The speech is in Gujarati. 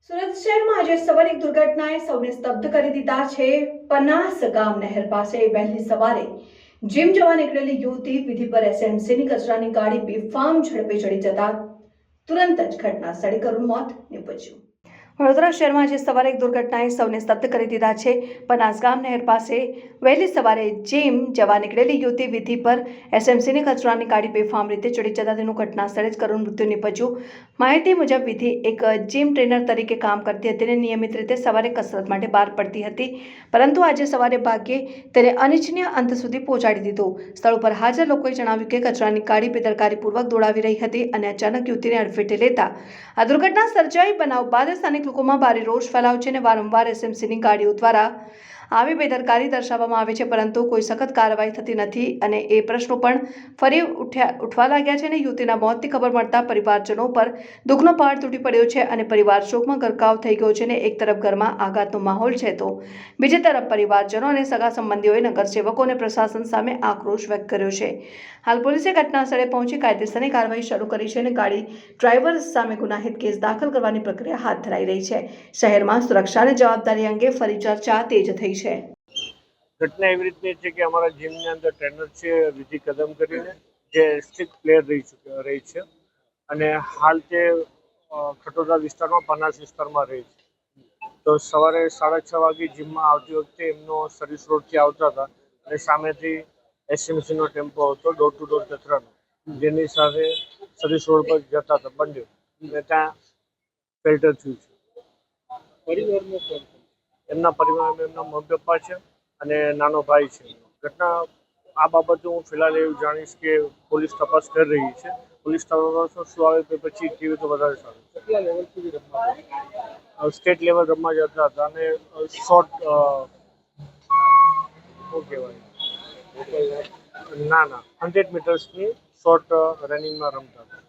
સુરત શહેરમાં આજે સવારે એક દુર્ઘટનાએ સૌને સ્તબ્ધ કરી દીધા છે। પનાસ ગામ નહેર પાસે વહેલી સવારે જીમ જવા નીકળેલી યુવતી વિધિ પર એસએમસીની કચરાની ગાડી બેફામ ઝડપે ચડી જતા તુરંત જ ઘટના સ્થળે કરુણ મોત નીપજ્યું। વડોદરા શહેરમાં આજે સવારે એક દુર્ઘટનાએ સૌને સ્તબ્ધ કરી દીધા છે। પનાસગામ નહેર પાસે વહેલી સવારે જીમ જવા નીકળેલી યુવતી વિધિ પર એસએમસીની કચરાની ગાડી બેફામ રીતે ચડી જતા તેનું ઘટના સ્થળે જ કરુણ મૃત્યુ નીપજ્યું। માહિતી મુજબ વિધિ એક જીમ ટ્રેનર તરીકે કામ કરતી હતી અને નિયમિત રીતે સવારે કસરત માટે બહાર પડતી હતી, પરંતુ આજે સવારે ભાગ્યે તેને અનિચ્છનીય અંત સુધી પહોંચાડી દીધું। સ્થળ ઉપર હાજર લોકોએ જણાવ્યું કે કચરાની ગાડી બેદરકારીપૂર્વક દોડાવી રહી હતી અને અચાનક યુવતીને અડફેટે લેતા આ દુર્ઘટના સર્જાઈ। બનાવ બાદ સ્થાનિક લોકોમાં ભારે રોષ ફેલાયો છે અને વારંવાર એસએમસીની ગાડીઓ દ્વારા આવી બેદરકારી દર્શાવવામાં આવે છે, પરંતુ કોઈ સખત કાર્યવાહી થતી નથી અને એ પ્રશ્નો પણ ફરી ઉઠવા લાગ્યા છે અને યુવતીના મોતની ખબર મળતા પરિવારજનો પર દુઃખનો પહાડ તૂટી પડ્યો છે અને પરિવાર શોકમાં ગરકાવ થઈ ગયો છે અને એક તરફ ઘરમાં આઘાતનો માહોલ છે તો બીજી તરફ પરિવારજનો અને સગા સંબંધીઓએ નગરસેવકો અને પ્રશાસન સામે આક્રોશ વ્યક્ત કર્યો છે। હાલ પોલીસે ઘટના સ્થળે પહોંચી કાયદેસરની કાર્યવાહી શરૂ કરી છે અને ગાડી ડ્રાઈવર સામે ગુનાહિત કેસ દાખલ કરવાની પ્રક્રિયા હાથ ધરાઈ રહી છે। શહેરમાં સુરક્ષા અને જવાબદારી અંગે ફરી ચર્ચા તેજ થઈ છે। ઘટના એવી રીતની છે કે અમારા જીમની અંદર ટ્રેનર છે વિધિ કદમ કરીને, જે સ્ટ્રિક્ટ પ્લેયર રહી છે અને હાલ તે ખટોદરા વિસ્તારમાં પનાસ વિસ્તારમાં રહે છે। તો સવારે 6:30 વાગે જીમમાં આવતી વખતે એમનો સર્વિસ રોડથી આવતા હતા અને સામેથી એસએમસીનો ટેમ્પો હતો ડોર ટુ ડોર કચરાનો, જેની સાથે સર્વિસ રોડ પર જતા હતા બંને, અને ત્યાં ફિલ્ટર થયું છે। એમના પરિવારમાં એમના મમ્મી પપ્પા છે અને નાનો ભાઈ છે। ઘટના આ બાબતે હું ફિલહાલ એવું જાણીશ કે પોલીસ તપાસ કરી રહી છે। પોલીસ તપાસમાં શું આવે તો પછી કેવી તો વધારે સારું। કેટલા લેવલ સુધી રમવા? સ્ટેટ લેવલ રમવા જતા હતા અને શોર્ટ શું કહેવાય ના 100 મીટર્સની શોર્ટ રનિંગમાં રમતા હતા।